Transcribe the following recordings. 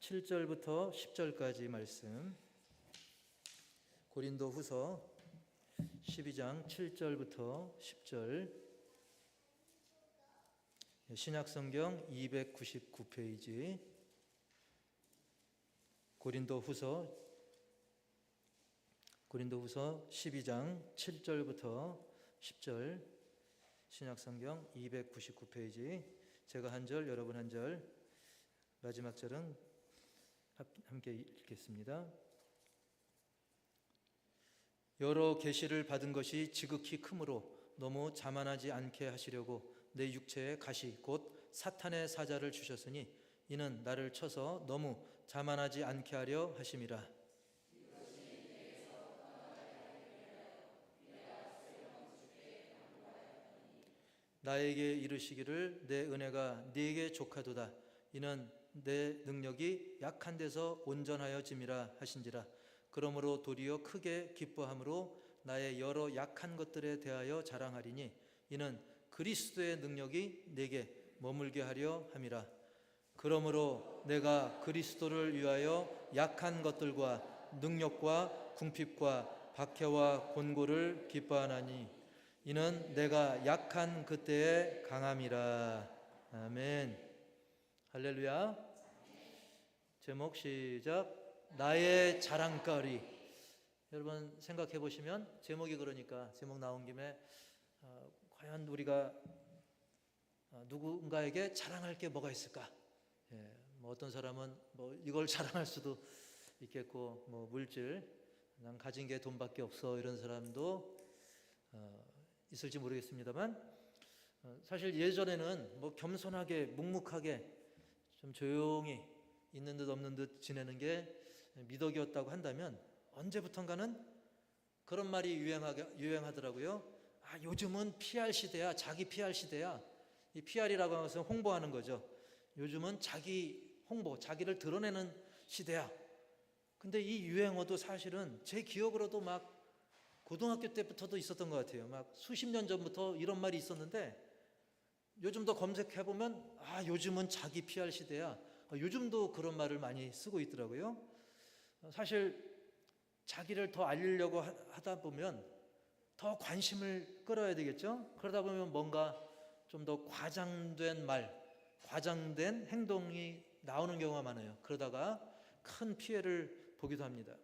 7절부터 10절까지 말씀, 고린도후서 12장 7절부터 10절, 신약성경 299페이지, 고린도후서 12장 7절부터 10절, 신약성경 299페이지, 제가 한 절, 여러분 한 절, 마지막 절은 함께 읽겠습니다. 여러 계시를 받은 것이 지극히 크므로 너무 자만하지 않게 하시려고 내 육체에 가시 곧 사탄의 사자를 주셨으니 이는 나를 쳐서 너무 자만하지 않게 하려 하심이라. 나에게 이르시기를 내 은혜가 네게 족하도다. 이는 내 능력이 약한 데서 온전하여짐이라 하신지라. 그러므로 도리어 크게 기뻐함으로 나의 여러 약한 것들에 대하여 자랑하리니 이는 그리스도의 능력이 내게 머물게 하려 함이라. 그러므로 내가 그리스도를 위하여 약한 것들과 능력과 궁핍과 박해와 곤고를 기뻐하나니 이는 내가 약한 그때의 강함이라. 아멘. 할렐루야. 제목 시작. 나의 자랑거리. 여러분 생각해 보시면 제목이 그러니까 제목 나온 김에 과연 우리가 누군가에게 자랑할 게 뭐가 있을까? 뭐 어떤 사람은 뭐 이걸 자랑할 수도 있겠고, 뭐 물질, 난 가진 게 돈밖에 없어, 이런 사람도 있을지 모르겠습니다만, 사실 예전에는 뭐 겸손하게 묵묵하게 좀 조용히 있는 듯 없는 듯 지내는 게 미덕이었다고 한다면, 언제부턴가는 그런 말이 유행하더라고요. 요즘은 PR 시대야. 자기 PR 시대야. 이 PR이라고 하는 것은 홍보하는 거죠. 요즘은 자기 홍보, 자기를 드러내는 시대야. 근데 이 유행어도 사실은 제 기억으로도 막 고등학교 때부터도 있었던 것 같아요. 막 수십 년 전부터 이런 말이 있었는데, 요즘도 검색해보면 요즘은 자기 PR 시대야. 요즘도 그런 말을 많이 쓰고 있더라고요. 사실 자기를 더 알리려고 하다 보면 더 관심을 끌어야 되겠죠. 그러다 보면 뭔가 좀 더 과장된 말, 과장된 행동이 나오는 경우가 많아요. 그러다가 큰 피해를 보기도 합니다.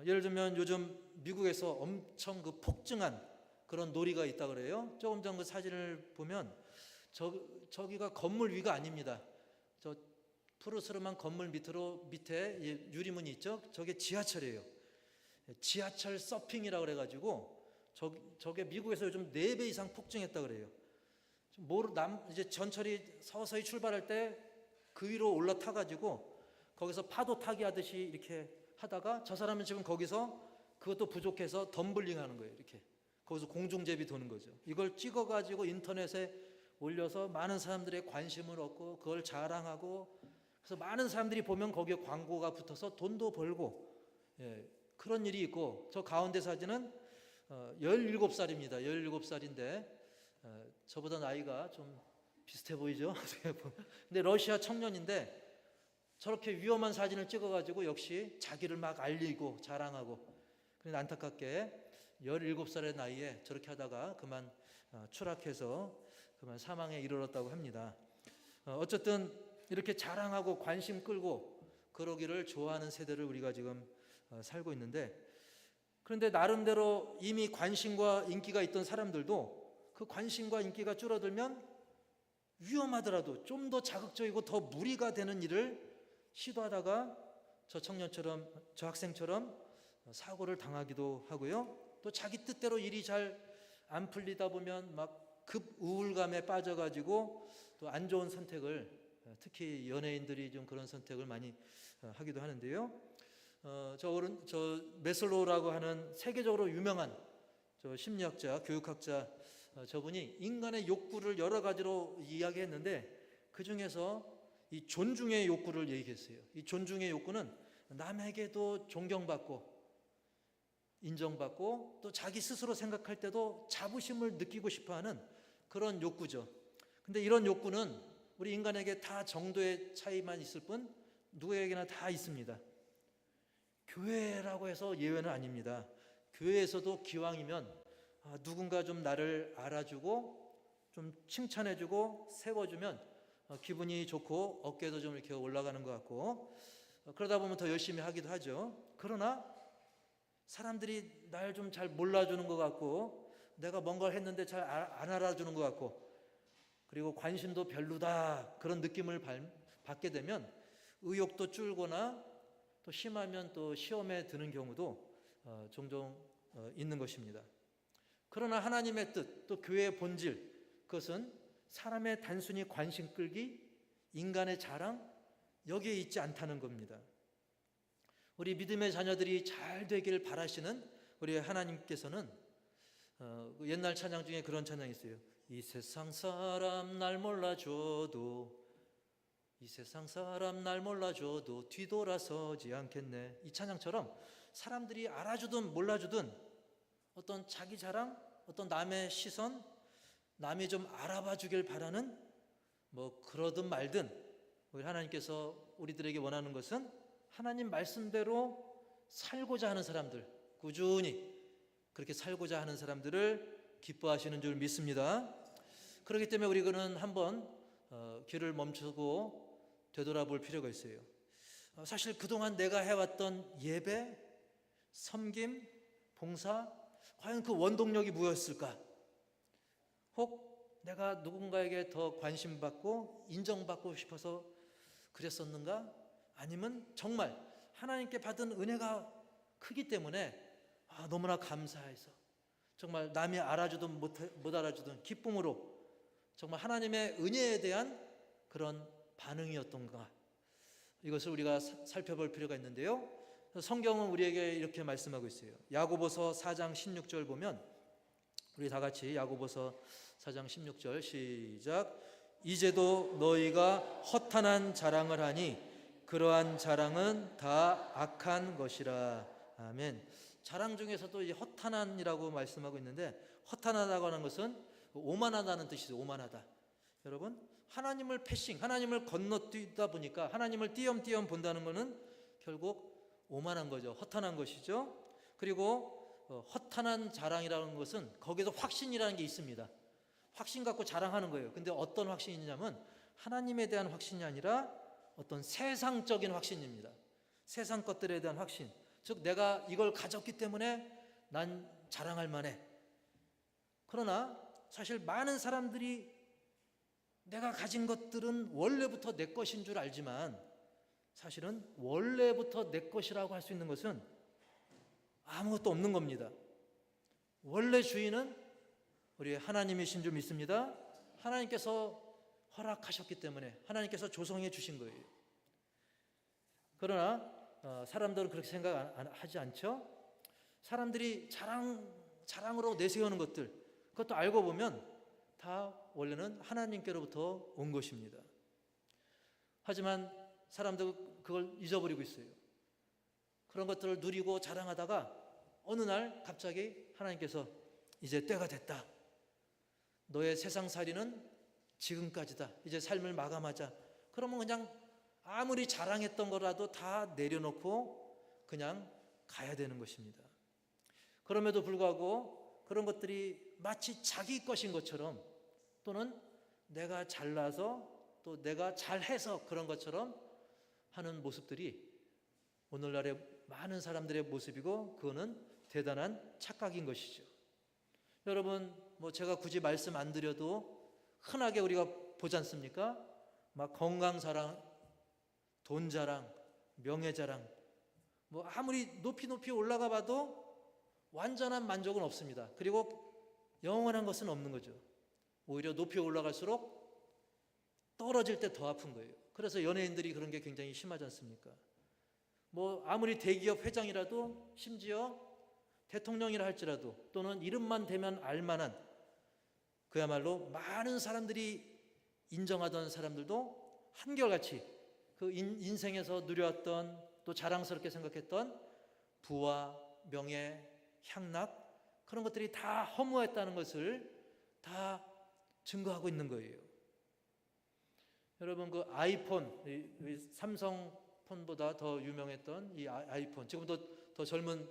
예를 들면 요즘 미국에서 엄청 그 폭증한 그런 놀이가 있다 그래요. 조금 전 그 사진을 보면 저기가 건물 위가 아닙니다. 저 푸르스름한 건물 밑에 유리문이 있죠. 저게 지하철이에요. 지하철 서핑이라고 그래가지고 저게 미국에서 요즘 4배 이상 폭증했다 그래요. 이제 전철이 서서히 출발할 때 그 위로 올라타가지고 거기서 파도 타기 하듯이 이렇게 하다가 저 사람은 지금 거기서 그것도 부족해서 덤블링 하는 거예요. 이렇게 거기서 공중제비 도는 거죠. 이걸 찍어가지고 인터넷에 올려서 많은 사람들의 관심을 얻고 그걸 자랑하고, 그래서 많은 사람들이 보면 거기에 광고가 붙어서 돈도 벌고, 그런 일이 있고, 저 가운데 사진은 17살입니다. 17살인데 저보다 나이가 좀 비슷해 보이죠? 근데 러시아 청년인데 저렇게 위험한 사진을 찍어가지고 역시 자기를 막 알리고 자랑하고, 그런데 안타깝게 17살의 나이에 저렇게 하다가 그만 추락해서 그만 사망에 이르렀다고 합니다. 어쨌든 이렇게 자랑하고 관심 끌고 그러기를 좋아하는 세대를 우리가 지금 살고 있는데, 그런데 나름대로 이미 관심과 인기가 있던 사람들도 그 관심과 인기가 줄어들면 위험하더라도 좀 더 자극적이고 더 무리가 되는 일을 시도하다가 저 청년처럼, 저 학생처럼 사고를 당하기도 하고요. 또 자기 뜻대로 일이 잘 안 풀리다 보면 막 급 우울감에 빠져가지고 또 안 좋은 선택을, 특히 연예인들이 좀 그런 선택을 많이 하기도 하는데요. 저 메슬로우라고 하는 세계적으로 유명한 저 심리학자, 교육학자, 저분이 인간의 욕구를 여러 가지로 이야기했는데 그 중에서 이 존중의 욕구를 얘기했어요. 이 존중의 욕구는 남에게도 존경받고 인정받고 또 자기 스스로 생각할 때도 자부심을 느끼고 싶어하는 그런 욕구죠. 근데 이런 욕구는 우리 인간에게 다 정도의 차이만 있을 뿐 누구에게나 다 있습니다. 교회라고 해서 예외는 아닙니다. 교회에서도 기왕이면 누군가 좀 나를 알아주고 좀 칭찬해주고 세워주면 기분이 좋고 어깨도 좀 이렇게 올라가는 것 같고 그러다 보면 더 열심히 하기도 하죠. 그러나 사람들이 날 좀 잘 몰라주는 것 같고 내가 뭔가를 했는데 잘 안 알아주는 것 같고 그리고 관심도 별로다 그런 느낌을 받게 되면 의욕도 줄거나 또 심하면 또 시험에 드는 경우도 종종 있는 것입니다. 그러나 하나님의 뜻, 또 교회의 본질, 그것은 사람의 단순히 관심 끌기, 인간의 자랑, 여기에 있지 않다는 겁니다. 우리 믿음의 자녀들이 잘 되길 바라시는 우리 하나님께서는 옛날 찬양 중에 그런 찬양이 있어요. 이 세상 사람 날 몰라줘도 이 세상 사람 날 몰라줘도 뒤돌아서지 않겠네. 이 찬양처럼 사람들이 알아주든 몰라주든 어떤 자기 자랑, 어떤 남의 시선, 남이 좀 알아봐 주길 바라는 뭐 그러든 말든 우리 하나님께서 우리들에게 원하는 것은 하나님 말씀대로 살고자 하는 사람들, 꾸준히 그렇게 살고자 하는 사람들을 기뻐하시는 줄 믿습니다. 그렇기 때문에 우리는 한번 길을 멈추고 되돌아볼 필요가 있어요. 사실 그동안 내가 해왔던 예배, 섬김, 봉사, 과연 그 원동력이 무엇일까? 혹 내가 누군가에게 더 관심받고 인정받고 싶어서 그랬었는가? 아니면 정말 하나님께 받은 은혜가 크기 때문에 너무나 감사해서 정말 남이 알아주든 못 알아주든 기쁨으로 정말 하나님의 은혜에 대한 그런 반응이었던가, 이것을 우리가 살펴볼 필요가 있는데요. 성경은 우리에게 이렇게 말씀하고 있어요. 야고보서 4장 16절 보면 우리 다 같이 야고보서 4장 16절 시작. 이제도 너희가 허탄한 자랑을 하니 그러한 자랑은 다 악한 것이라. 아멘. 자랑 중에서도 이 허탄한이라고 말씀하고 있는데, 허탄하다고 하는 것은 오만하다는 뜻이죠. 오만하다. 여러분, 하나님을 패싱, 하나님을 건너뛰다 보니까 하나님을 띄엄띄엄 본다는 것은 결국 오만한 거죠. 허탄한 것이죠. 그리고 허탄한 자랑이라는 것은 거기서 확신이라는 게 있습니다. 확신 갖고 자랑하는 거예요. 근데 어떤 확신이냐면 하나님에 대한 확신이 아니라 어떤 세상적인 확신입니다. 세상 것들에 대한 확신. 즉 내가 이걸 가졌기 때문에 난 자랑할 만해. 그러나 사실 많은 사람들이 내가 가진 것들은 원래부터 내 것인 줄 알지만 사실은 원래부터 내 것이라고 할 수 있는 것은 아무것도 없는 겁니다. 원래 주인은 우리 하나님이신 줄 믿습니다. 하나님께서 허락하셨기 때문에 하나님께서 조성해 주신 거예요. 그러나 사람들은 그렇게 생각하지 않죠. 사람들이 자랑으로 내세우는 것들, 그것도 알고 보면 다 원래는 하나님께로부터 온 것입니다. 하지만 사람들은 그걸 잊어버리고 있어요. 그런 것들을 누리고 자랑하다가 어느 날 갑자기 하나님께서 이제 때가 됐다. 너의 세상살이는 지금까지다. 이제 삶을 마감하자. 그러면 그냥 아무리 자랑했던 거라도 다 내려놓고 그냥 가야 되는 것입니다. 그럼에도 불구하고 그런 것들이 마치 자기 것인 것처럼, 또는 내가 잘나서 또 내가 잘해서 그런 것처럼 하는 모습들이 오늘날의 많은 사람들의 모습이고, 그거는 대단한 착각인 것이죠. 여러분, 제가 굳이 말씀 안 드려도 흔하게 우리가 보지 않습니까? 막 건강 자랑, 돈 자랑, 명예 자랑, 아무리 높이 올라가 봐도 완전한 만족은 없습니다. 그리고 영원한 것은 없는 거죠. 오히려 높이 올라갈수록 떨어질 때 더 아픈 거예요. 그래서 연예인들이 그런 게 굉장히 심하지 않습니까? 아무리 대기업 회장이라도, 심지어 대통령이라 할지라도, 또는 이름만 대면 알만한 그야말로 많은 사람들이 인정하던 사람들도 한결같이 그 인생에서 누려왔던, 또 자랑스럽게 생각했던 부와 명예, 향락, 그런 것들이 다 허무했다는 것을 다 증거하고 있는 거예요. 여러분, 그 아이폰, 삼성 스마트폰보다 더 유명했던 이 아이폰, 지금도 더 젊은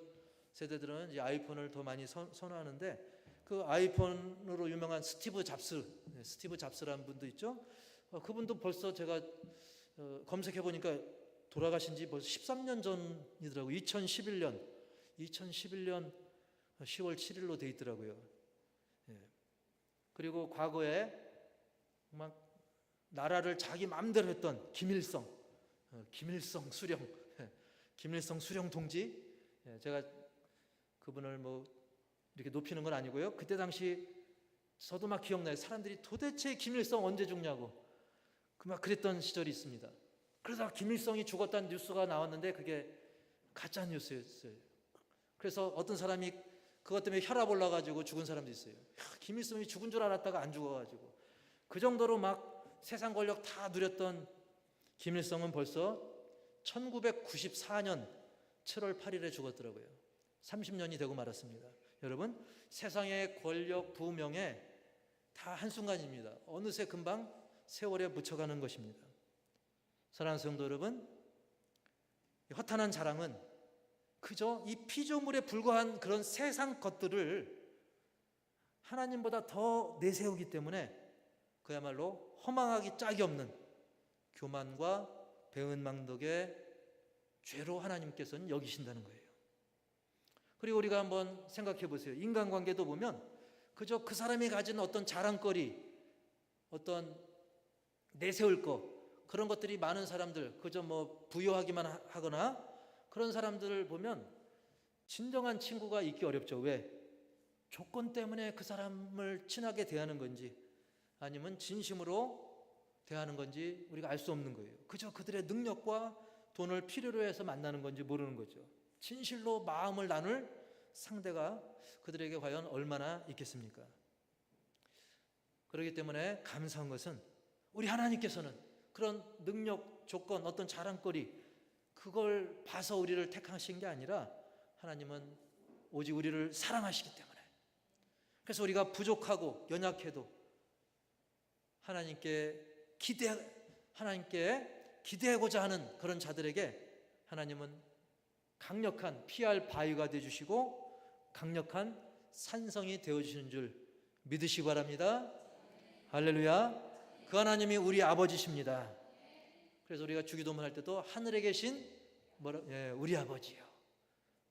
세대들은 이 아이폰을 더 많이 선호하는데, 그 아이폰으로 유명한 스티브 잡스라는 분도 있죠. 그분도 벌써 제가 검색해 보니까 돌아가신 지 벌써 13년 전이더라고요. 2011년 10월 7일로 돼 있더라고요. 그리고 과거에 막 나라를 자기 마음대로 했던 김일성 수령, 김일성 수령 동지, 제가 그분을 뭐 이렇게 높이는 건 아니고요. 그때 당시 저도 막 기억나요. 사람들이 도대체 김일성 언제 죽냐고 막 그랬던 시절이 있습니다. 그러다가 김일성이 죽었다는 뉴스가 나왔는데 그게 가짜 뉴스였어요. 그래서 어떤 사람이 그것 때문에 혈압 올라가지고 죽은 사람도 있어요. 김일성이 죽은 줄 알았다가 안 죽어가지고. 그 정도로 막 세상 권력 다 누렸던 김일성은 벌써 1994년 7월 8일에 죽었더라고요. 30년이 되고 말았습니다. 여러분, 세상의 권력, 부명예 다 한순간입니다. 어느새 금방 세월에 묻혀가는 것입니다. 사랑하는 성도 여러분, 허탄한 자랑은 그저 이 피조물에 불과한 그런 세상 것들을 하나님보다 더 내세우기 때문에 그야말로 허망하기 짝이 없는 교만과 배은망덕의 죄로 하나님께서는 여기신다는 거예요. 그리고 우리가 한번 생각해 보세요. 인간관계도 보면 그저 그 사람이 가진 어떤 자랑거리, 어떤 내세울 것, 그런 것들이 많은 사람들, 그저 뭐 부여하기만 하거나 그런 사람들을 보면 진정한 친구가 있기 어렵죠. 왜? 조건 때문에 그 사람을 친하게 대하는 건지 아니면 진심으로 대하는 건지 우리가 알 수 없는 거예요. 그저 그들의 능력과 돈을 필요로 해서 만나는 건지 모르는 거죠. 진실로 마음을 나눌 상대가 그들에게 과연 얼마나 있겠습니까? 그렇기 때문에 감사한 것은 우리 하나님께서는 그런 능력, 조건, 어떤 자랑거리 그걸 봐서 우리를 택하신 게 아니라 하나님은 오직 우리를 사랑하시기 때문에, 그래서 우리가 부족하고 연약해도 하나님께 기대하고자 하는 그런 자들에게 하나님은 강력한 피할 바위가 되어주시고 강력한 산성이 되어주시는 줄 믿으시기 바랍니다. 할렐루야. 그 하나님이 우리 아버지십니다. 그래서 우리가 주기도문 할 때도 하늘에 계신 우리 아버지요,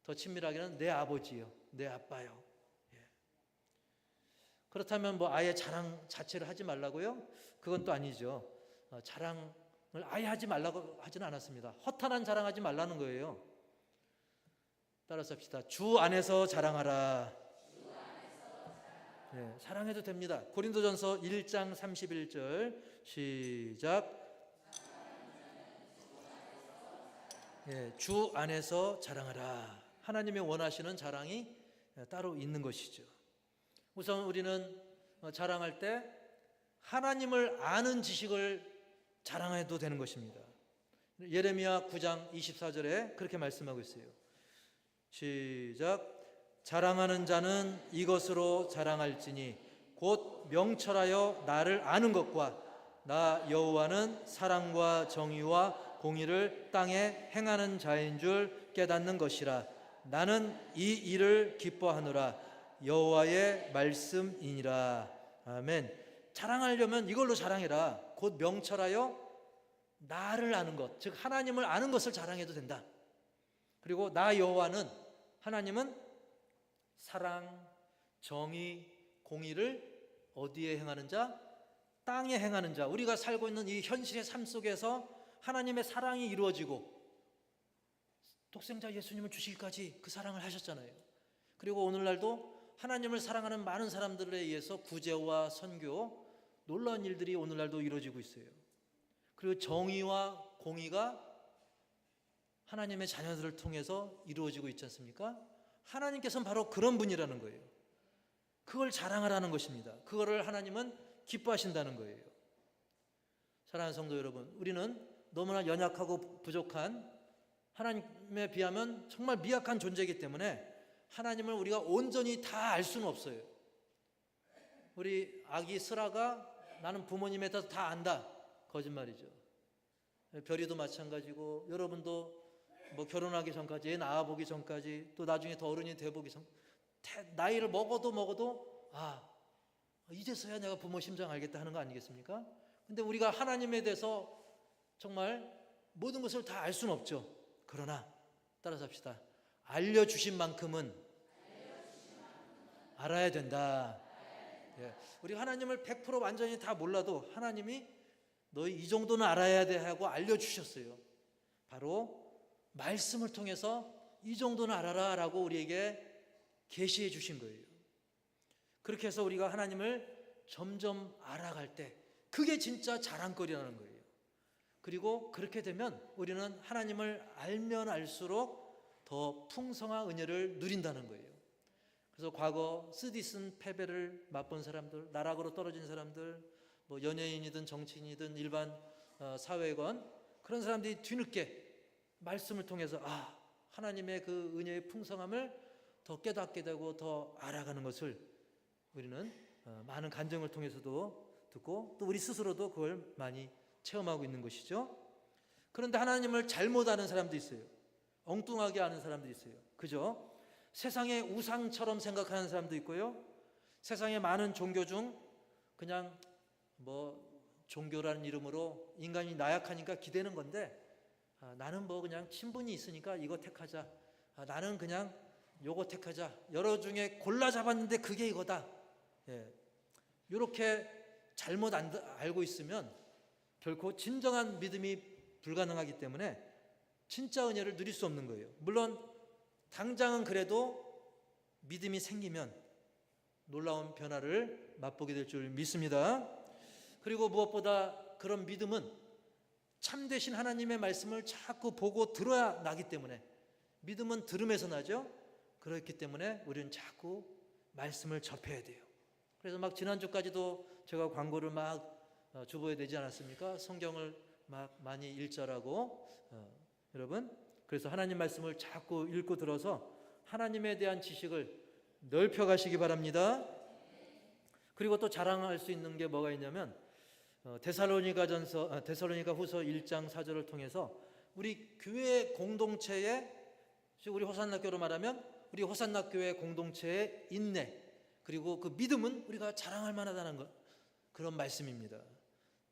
더 친밀하게는 내 아버지요, 내 아빠요. 그렇다면 뭐 아예 자랑 자체를 하지 말라고요? 그건 또 아니죠. 자랑을 아예 하지 말라고 하지는 않았습니다. 허탄한 자랑하지 말라는 거예요. 따라서 합시다. 주 안에서 자랑하라. 사랑해도 됩니다. 고린도전서 1장 31절 시작. 주 안에서 자랑하라. 하나님이 원하시는 자랑이 따로 있는 것이죠. 우선 우리는 자랑할 때 하나님을 아는 지식을 자랑해도 되는 것입니다. 예레미야 9장 24절에 그렇게 말씀하고 있어요. 시작. 자랑하는 자는 이것으로 자랑할지니 곧 명철하여 나를 아는 것과 나 여호와는 사랑과 정의와 공의를 땅에 행하는 자인 줄 깨닫는 것이라. 나는 이 일을 기뻐하노라. 여호와의 말씀이니라. 아멘. 자랑하려면 이걸로 자랑해라. 곧 명철하여 나를 아는 것, 즉 하나님을 아는 것을 자랑해도 된다. 그리고 나 여호와는, 하나님은 사랑, 정의, 공의를 어디에 행하는 자? 땅에 행하는 자. 우리가 살고 있는 이 현실의 삶 속에서 하나님의 사랑이 이루어지고 독생자 예수님을 주시기까지 그 사랑을 하셨잖아요. 그리고 오늘날도 하나님을 사랑하는 많은 사람들에 의해서 구제와 선교, 놀라운 일들이 오늘날도 이루어지고 있어요. 그리고 정의와 공의가 하나님의 자녀들을 통해서 이루어지고 있지 않습니까? 하나님께서는 바로 그런 분이라는 거예요. 그걸 자랑하라는 것입니다. 그거를 하나님은 기뻐하신다는 거예요. 사랑하는 성도 여러분, 우리는 너무나 연약하고 부족한, 하나님에 비하면 정말 미약한 존재이기 때문에 하나님을 우리가 온전히 다 알 수는 없어요. 우리 아기 슬아가 나는 부모님에 대해서 다 안다, 거짓말이죠. 별이도 마찬가지고 여러분도 뭐 결혼하기 전까지, 애 낳아보기 전까지, 또 나중에 더 어른이 돼보기 전, 나이를 먹어도 이제서야 내가 부모 심정 알겠다 하는 거 아니겠습니까? 근데 우리가 하나님에 대해서 정말 모든 것을 다 알 수는 없죠. 그러나 따라서 합시다. 알려주신 만큼은 알아야 된다. 예, 우리 하나님을 100% 완전히 다 몰라도 하나님이 너희 이 정도는 알아야 돼 하고 알려주셨어요. 바로 말씀을 통해서 이 정도는 알아라 라고 우리에게 계시해 주신 거예요. 그렇게 해서 우리가 하나님을 점점 알아갈 때 그게 진짜 자랑거리라는 거예요. 그리고 그렇게 되면 우리는 하나님을 알면 알수록 더 풍성한 은혜를 누린다는 거예요. 그래서 과거 쓰디쓴 패배를 맛본 사람들, 나락으로 떨어진 사람들, 뭐 연예인이든 정치인이든 일반 사회건, 그런 사람들이 뒤늦게 말씀을 통해서 하나님의 그 은혜의 풍성함을 더 깨닫게 되고 더 알아가는 것을 우리는 많은 간증을 통해서도 듣고 또 우리 스스로도 그걸 많이 체험하고 있는 것이죠. 그런데 하나님을 잘못 아는 사람도 있어요. 엉뚱하게 아는 사람도 있어요. 그죠? 세상의 우상처럼 생각하는 사람도 있고요. 세상의 많은 종교 중 그냥 뭐 종교라는 이름으로 인간이 나약하니까 기대는 건데, 나는 뭐 그냥 친분이 있으니까 이거 택하자, 나는 그냥 요거 택하자, 여러 중에 골라 잡았는데 그게 이거다. 이렇게 잘못 알고 있으면 결코 진정한 믿음이 불가능하기 때문에 진짜 은혜를 누릴 수 없는 거예요. 물론 당장은 그래도 믿음이 생기면 놀라운 변화를 맛보게 될 줄 믿습니다. 그리고 무엇보다 그런 믿음은 참되신 하나님의 말씀을 자꾸 보고 들어야 나기 때문에, 믿음은 들음에서 나죠. 그렇기 때문에 우리는 자꾸 말씀을 접해야 돼요. 그래서 막 지난주까지도 제가 광고를 막 주보에 내지 않았습니까? 성경을 막 많이 읽자라고. 여러분, 그래서 하나님 말씀을 자꾸 읽고 들어서 하나님에 대한 지식을 넓혀가시기 바랍니다. 그리고 또 자랑할 수 있는 게 뭐가 있냐면 데살로니가 후서 1장 4절을 통해서 우리 교회 공동체의, 우리 호산나교로 말하면 우리 호산나교회 공동체의 인내, 그리고 그 믿음은 우리가 자랑할 만하다는 것, 그런 말씀입니다.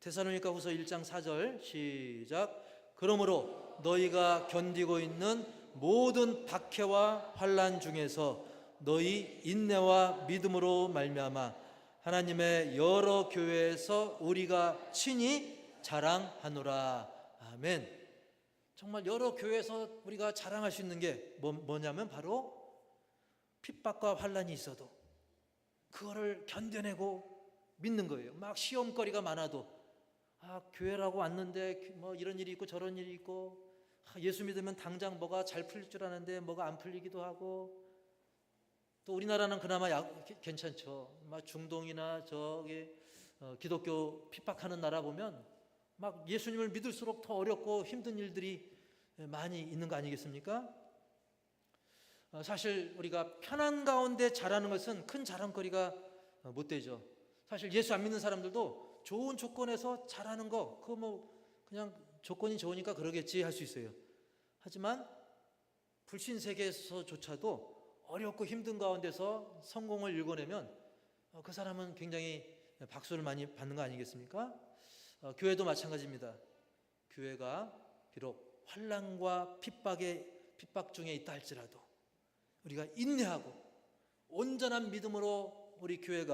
데살로니가 후서 1장 4절 시작. 그러므로 너희가 견디고 있는 모든 박해와 환난 중에서 너희 인내와 믿음으로 말미암아 하나님의 여러 교회에서 우리가 친히 자랑하노라. 아멘. 정말 여러 교회에서 우리가 자랑할 수 있는 게 뭐냐면 바로 핍박과 환난이 있어도 그거를 견뎌내고 믿는 거예요. 막 시험거리가 많아도 교회라고 왔는데 뭐 이런 일이 있고 저런 일이 있고, 예수 믿으면 당장 뭐가 잘 풀릴 줄 아는데 뭐가 안 풀리기도 하고, 또 우리나라는 그나마 괜찮죠. 막 중동이나 저기 기독교 핍박하는 나라 보면 막 예수님을 믿을수록 더 어렵고 힘든 일들이 많이 있는 거 아니겠습니까? 사실 우리가 편한 가운데 자라는 것은 큰 자랑거리가 못 되죠. 사실 예수 안 믿는 사람들도 좋은 조건에서 자라는 거, 그거 뭐 그냥 조건이 좋으니까 그러겠지 할 수 있어요. 하지만 불신 세계에서조차도 어렵고 힘든 가운데서 성공을 일궈내면 그 사람은 굉장히 박수를 많이 받는 거 아니겠습니까? 교회도 마찬가지입니다. 교회가 비록 환난과 핍박 중에 있다 할지라도 우리가 인내하고 온전한 믿음으로 우리 교회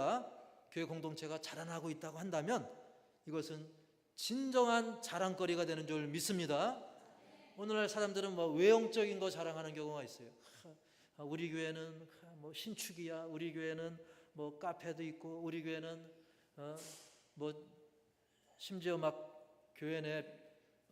공동체가 자라나고 있다고 한다면 이것은 진정한 자랑거리가 되는 줄 믿습니다. 오늘날 사람들은 뭐 외형적인 거 자랑하는 경우가 있어요. 우리 교회는 뭐 신축이야, 우리 교회는 뭐 카페도 있고, 우리 교회는 뭐 심지어 막 교회 내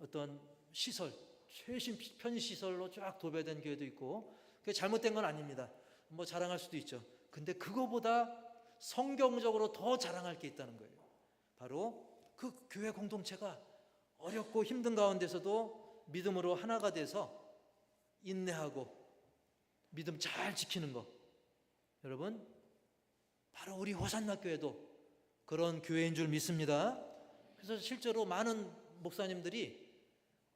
어떤 시설, 최신 편의 시설로 쫙 도배된 교회도 있고, 그게 잘못된 건 아닙니다. 뭐 자랑할 수도 있죠. 근데 그거보다 성경적으로 더 자랑할 게 있다는 거예요. 바로 그 교회 공동체가 어렵고 힘든 가운데서도 믿음으로 하나가 돼서 인내하고 믿음 잘 지키는 것. 여러분, 바로 우리 호산나 교회도 그런 교회인 줄 믿습니다. 그래서 실제로 많은 목사님들이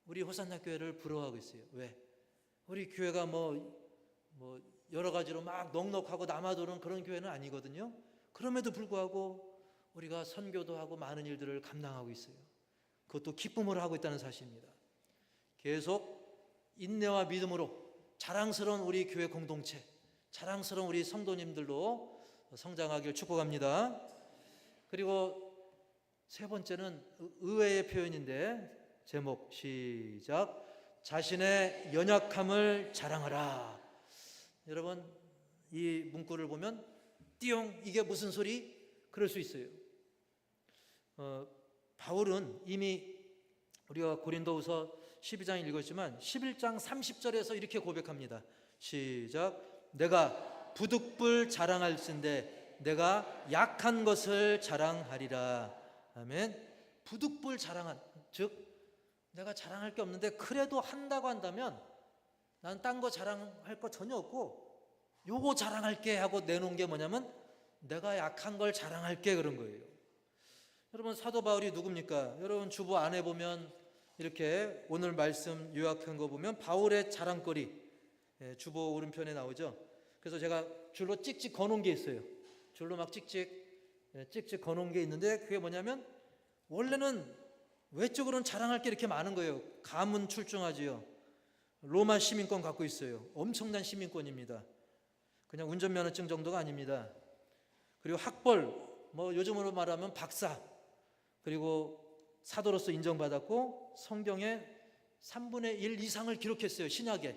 우리 호산나 교회를 부러워하고 있어요. 왜? 우리 교회가 뭐 여러 가지로 막 넉넉하고 남아도는 그런 교회는 아니거든요. 그럼에도 불구하고 우리가 선교도 하고 많은 일들을 감당하고 있어요. 그것도 기쁨으로 하고 있다는 사실입니다. 계속 인내와 믿음으로 자랑스러운 우리 교회 공동체, 자랑스러운 우리 성도님들로 성장하길 축복합니다. 그리고 세 번째는 의외의 표현인데, 제목 시작. 자신의 연약함을 자랑하라. 여러분, 이 문구를 보면 띠용, 이게 무슨 소리? 그럴 수 있어요. 바울은 이미 우리가 고린도후서 12장 읽었지만 11장 30절에서 이렇게 고백합니다. 시작. 내가 부득불 자랑할진대 내가 약한 것을 자랑하리라. 아멘. 부득불 자랑한, 즉 내가 자랑할 게 없는데 그래도 한다고 한다면 난 딴 거 자랑할 거 전혀 없고 요거 자랑할게 하고 내놓은 게 뭐냐면 내가 약한 걸 자랑할게, 그런 거예요. 여러분, 사도 바울이 누굽니까? 여러분, 주보 안에 보면 이렇게 오늘 말씀 요약한 거 보면 바울의 자랑거리, 주보 오른편에 나오죠. 그래서 제가 줄로 찍찍 거놓은 게 있어요. 줄로 막 찍찍 거놓은 게 있는데, 그게 뭐냐면 원래는 외적으로는 자랑할 게 이렇게 많은 거예요. 가문 출중하지요. 로마 시민권 갖고 있어요. 엄청난 시민권입니다. 그냥 운전면허증 정도가 아닙니다. 그리고 학벌, 뭐 요즘으로 말하면 박사, 그리고 사도로서 인정받았고 성경의 3분의 1 이상을 기록했어요, 신약에.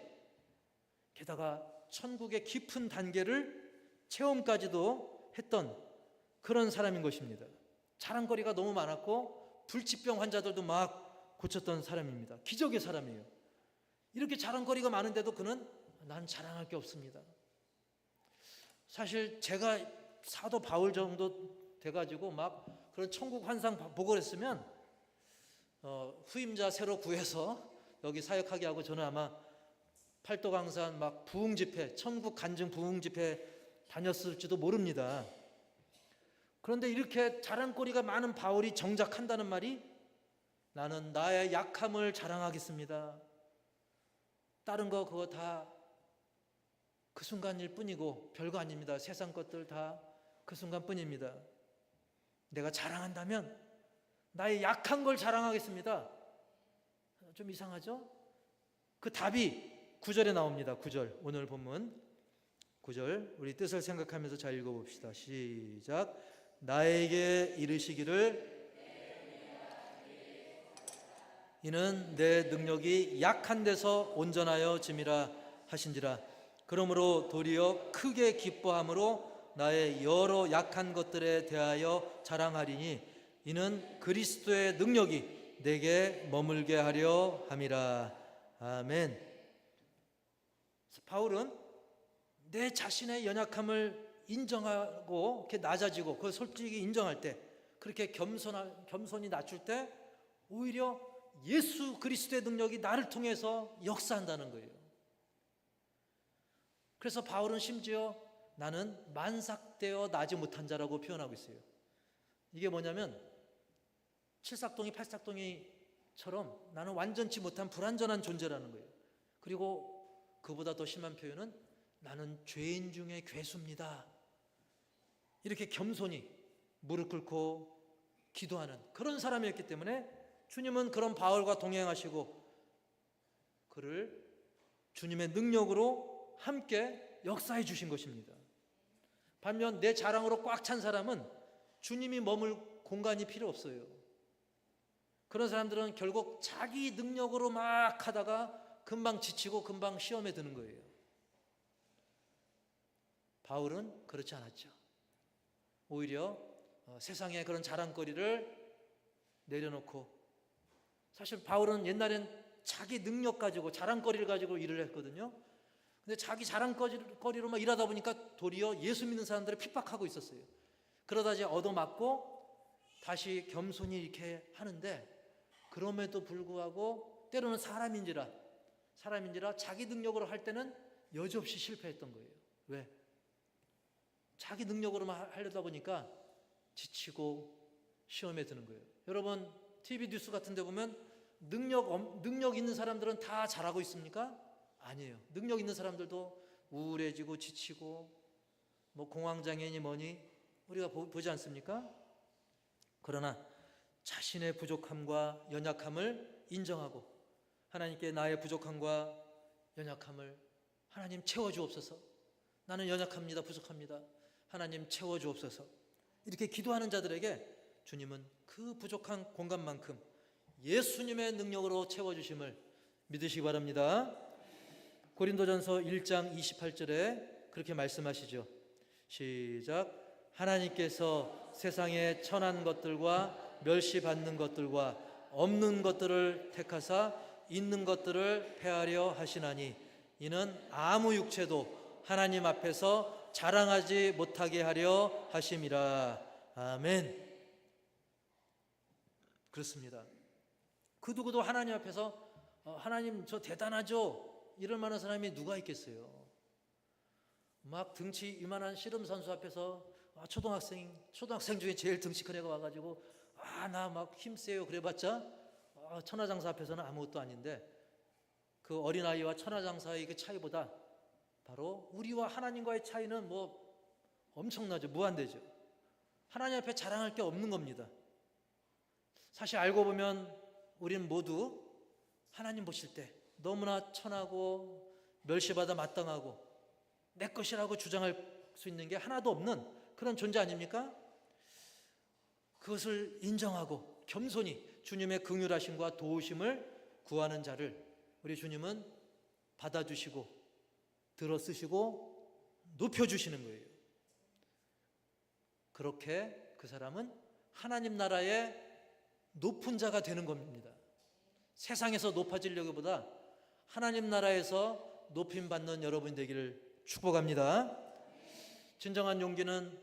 게다가 천국의 깊은 단계를 체험까지도 했던 그런 사람인 것입니다. 자랑거리가 너무 많았고 불치병 환자들도 막 고쳤던 사람입니다. 기적의 사람이에요. 이렇게 자랑거리가 많은데도 그는 난 자랑할 게 없습니다. 사실 제가 사도 바울 정도 돼가지고 막 그런 천국 환상 보고 그랬으면 후임자 새로 구해서 여기 사역하게 하고 저는 아마 팔도강산 막 부흥 집회, 천국 간증 부흥 집회 다녔을지도 모릅니다. 그런데 이렇게 자랑거리가 많은 바울이 정작 한다는 말이 나는 나의 약함을 자랑하겠습니다. 다른 거 그거 다 그 순간일 뿐이고 별거 아닙니다. 세상 것들 다 그 순간뿐입니다. 내가 자랑한다면 나의 약한 걸 자랑하겠습니다. 좀 이상하죠? 그 답이 9절에 나옵니다. 9절, 오늘 본문 9절, 우리 뜻을 생각하면서 잘 읽어봅시다. 시작. 나에게 이르시기를 이는 내 능력이 약한 데서 온전하여 짐이라 하신지라. 그러므로 도리어 크게 기뻐함으로 나의 여러 약한 것들에 대하여 자랑하리니 이는 그리스도의 능력이 내게 머물게 하려 함이라. 아멘. 바울은 내 자신의 연약함을 인정하고 이렇게 낮아지고 그걸 솔직히 인정할 때, 그렇게 겸손히 낮출 때 오히려 예수 그리스도의 능력이 나를 통해서 역사한다는 거예요. 그래서 바울은 심지어 나는 만삭되어 나지 못한 자라고 표현하고 있어요. 이게 뭐냐면 칠삭동이 팔삭동이처럼 나는 완전치 못한 불완전한 존재라는 거예요. 그리고 그보다 더 심한 표현은 나는 죄인 중에 괴수입니다. 이렇게 겸손히 무릎 꿇고 기도하는 그런 사람이었기 때문에 주님은 그런 바울과 동행하시고 그를 주님의 능력으로 함께 역사해 주신 것입니다. 반면 내 자랑으로 꽉 찬 사람은 주님이 머물 공간이 필요 없어요. 그런 사람들은 결국 자기 능력으로 막 하다가 금방 지치고 금방 시험에 드는 거예요. 바울은 그렇지 않았죠. 오히려 세상의 그런 자랑거리를 내려놓고, 사실 바울은 옛날엔 자기 능력 가지고 자랑거리를 가지고 일을 했거든요. 근데 자기 자랑거리로만 일하다 보니까 도리어 예수 믿는 사람들을 핍박하고 있었어요. 그러다 이제 얻어맞고 다시 겸손히 이렇게 하는데, 그럼에도 불구하고 때로는 사람인지라 자기 능력으로 할 때는 여지없이 실패했던 거예요. 왜? 자기 능력으로만 하려다 보니까 지치고 시험에 드는 거예요. 여러분, TV 뉴스 같은 데 보면 능력 있는 사람들은 다 잘하고 있습니까? 아니에요. 능력 있는 사람들도 우울해지고 지치고 뭐 공황장애니 뭐니 우리가 보지 않습니까? 그러나 자신의 부족함과 연약함을 인정하고 하나님께 나의 부족함과 연약함을 하나님 채워주옵소서. 나는 연약합니다. 부족합니다. 하나님 채워주옵소서. 이렇게 기도하는 자들에게 주님은 그 부족한 공간만큼 예수님의 능력으로 채워주심을 믿으시기 바랍니다. 고린도전서 1장 28절에 그렇게 말씀하시죠. 시작. 하나님께서 세상에 천한 것들과 멸시받는 것들과 없는 것들을 택하사 있는 것들을 폐하려 하시나니 이는 아무 육체도 하나님 앞에서 자랑하지 못하게 하려 하심이라. 아멘. 그렇습니다. 그 누구도 하나님 앞에서 하나님 저 대단하죠 이럴 만한 사람이 누가 있겠어요. 막 등치 이만한 씨름 선수 앞에서 초등학생 중에 제일 등치 큰 애가 와가지고 나 막 힘세요 그래봤자 천하장사 앞에서는 아무것도 아닌데 그 어린아이와 천하장사의 그 차이보다 바로 우리와 하나님과의 차이는 뭐 엄청나죠. 무한대죠. 하나님 앞에 자랑할 게 없는 겁니다. 사실 알고 보면 우리는 모두 하나님 보실 때 너무나 천하고 멸시받아 마땅하고 내 것이라고 주장할 수 있는 게 하나도 없는 그런 존재 아닙니까? 그것을 인정하고 겸손히 주님의 긍휼하심과 도우심을 구하는 자를 우리 주님은 받아주시고 들어쓰시고 높여주시는 거예요. 그렇게 그 사람은 하나님 나라의 높은 자가 되는 겁니다. 세상에서 높아지려기보다 하나님 나라에서 높임받는 여러분 되기를 축복합니다. 진정한 용기는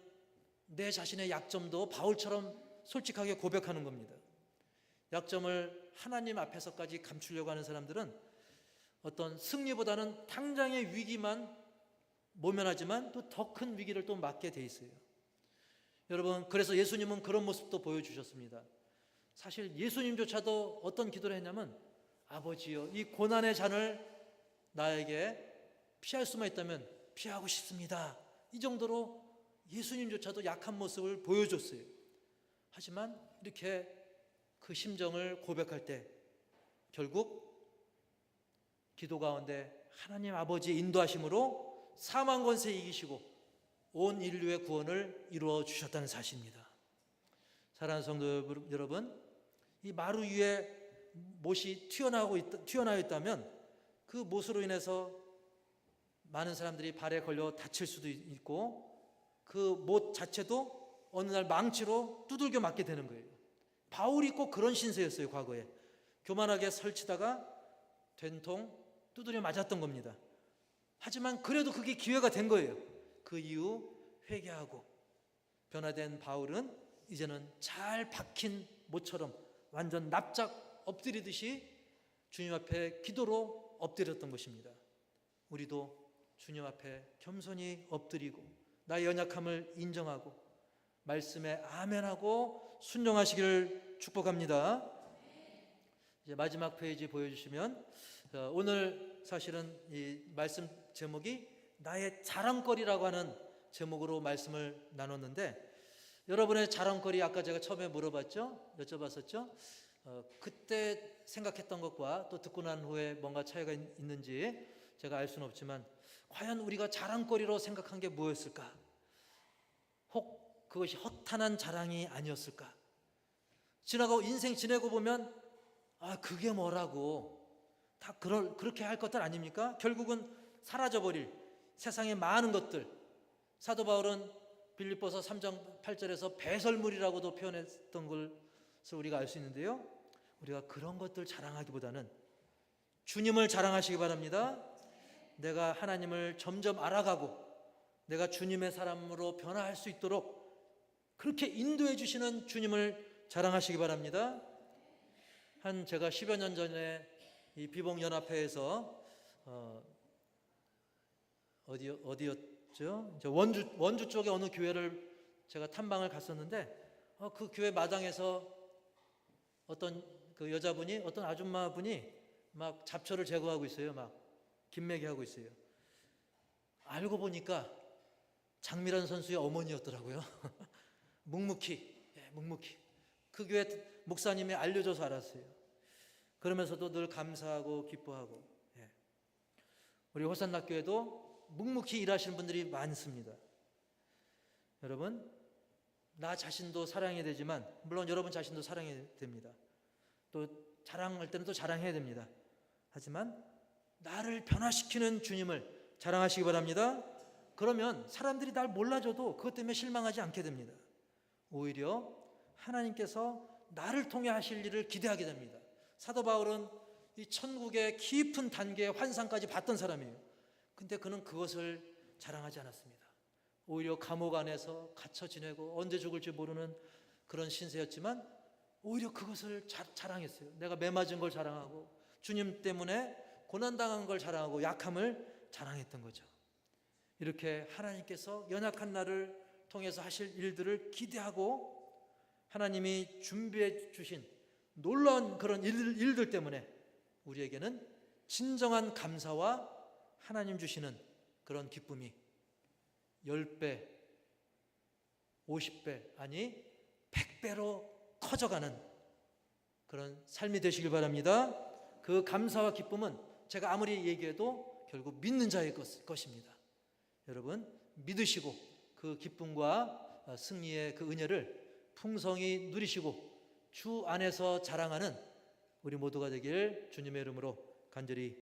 내 자신의 약점도 바울처럼 솔직하게 고백하는 겁니다. 약점을 하나님 앞에서까지 감추려고 하는 사람들은 어떤 승리보다는 당장의 위기만 모면하지만 또 더 큰 위기를 또 맞게 돼 있어요. 여러분, 그래서 예수님은 그런 모습도 보여주셨습니다. 사실 예수님조차도 어떤 기도를 했냐면 아버지여 이 고난의 잔을 나에게 피할 수만 있다면 피하고 싶습니다. 이 정도로 예수님조차도 약한 모습을 보여줬어요. 하지만 이렇게 그 심정을 고백할 때 결국 기도 가운데 하나님 아버지의 인도하심으로 사망 권세 이기시고 온 인류의 구원을 이루어 주셨다는 사실입니다. 사랑하는 성도 여러분, 이 마루 위에 못이 튀어나와 있다면 그 못으로 인해서 많은 사람들이 발에 걸려 다칠 수도 있고 그 못 자체도 어느 날 망치로 두들겨 맞게 되는 거예요. 바울이 꼭 그런 신세였어요. 과거에 교만하게 설치다가 된통 두드려 맞았던 겁니다. 하지만 그래도 그게 기회가 된 거예요. 그 이후 회개하고 변화된 바울은 이제는 잘 박힌 못처럼 완전 납작 엎드리듯이 주님 앞에 기도로 엎드렸던 것입니다. 우리도 주님 앞에 겸손히 엎드리고 나의 연약함을 인정하고 말씀에 아멘하고 순종하시기를 축복합니다. 이제 마지막 페이지 보여주시면 오늘 사실은 이 말씀 제목이 나의 자랑거리라고 하는 제목으로 말씀을 나눴는데 여러분의 자랑거리 아까 제가 처음에 여쭤봤었죠. 그때 생각했던 것과 또 듣고 난 후에 뭔가 차이가 있는지 제가 알 수는 없지만 과연 우리가 자랑거리로 생각한 게 뭐였을까? 혹 그것이 허탄한 자랑이 아니었을까? 인생 지내고 보면 그게 뭐라고 다 그렇게 할 것들 아닙니까? 결국은 사라져버릴 세상의 많은 것들. 사도 바울은 빌립보서 3장 8절에서 배설물이라고도 표현했던 것을 우리가 알 수 있는데요. 우리가 그런 것들 자랑하기보다는 주님을 자랑하시기 바랍니다. 내가 하나님을 점점 알아가고 내가 주님의 사람으로 변화할 수 있도록 그렇게 인도해 주시는 주님을 자랑하시기 바랍니다. 제가 10여 년 전에 이 비봉연합회에서 어디였죠? 원주 쪽에 어느 교회를 제가 탐방을 갔었는데 그 교회 마당에서 어떤 그 여자분이, 어떤 아줌마분이 막 잡초를 제거하고 있어요. 막 김매기 하고 있어요. 알고 보니까 장미란 선수의 어머니였더라고요. 묵묵히, 묵묵히. 그 교회 목사님이 알려줘서 알았어요. 그러면서도 늘 감사하고 기뻐하고. 우리 호산나교회도 묵묵히 일하시는 분들이 많습니다. 여러분, 나 자신도 사랑해야 되지만 물론 여러분 자신도 사랑해야 됩니다. 또 자랑할 때는 또 자랑해야 됩니다. 하지만 나를 변화시키는 주님을 자랑하시기 바랍니다. 그러면 사람들이 날 몰라줘도 그것 때문에 실망하지 않게 됩니다. 오히려 하나님께서 나를 통해 하실 일을 기대하게 됩니다. 사도 바울은 이 천국의 깊은 단계의 환상까지 봤던 사람이에요. 근데 그는 그것을 자랑하지 않았습니다. 오히려 감옥 안에서 갇혀 지내고 언제 죽을지 모르는 그런 신세였지만 오히려 그것을 자랑했어요. 내가 매 맞은 걸 자랑하고 주님 때문에 고난당한 걸 자랑하고 약함을 자랑했던 거죠. 이렇게 하나님께서 연약한 나를 통해서 하실 일들을 기대하고 하나님이 준비해 주신 놀라운 그런 일들 때문에 우리에게는 진정한 감사와 하나님 주시는 그런 기쁨이 10배, 50배, 아니 100배로 커져가는 그런 삶이 되시길 바랍니다. 그 감사와 기쁨은 제가 아무리 얘기해도 결국 믿는 자의 것입니다. 여러분, 믿으시고 그 기쁨과 승리의 그 은혜를 풍성히 누리시고 주 안에서 자랑하는 우리 모두가 되길 주님의 이름으로 간절히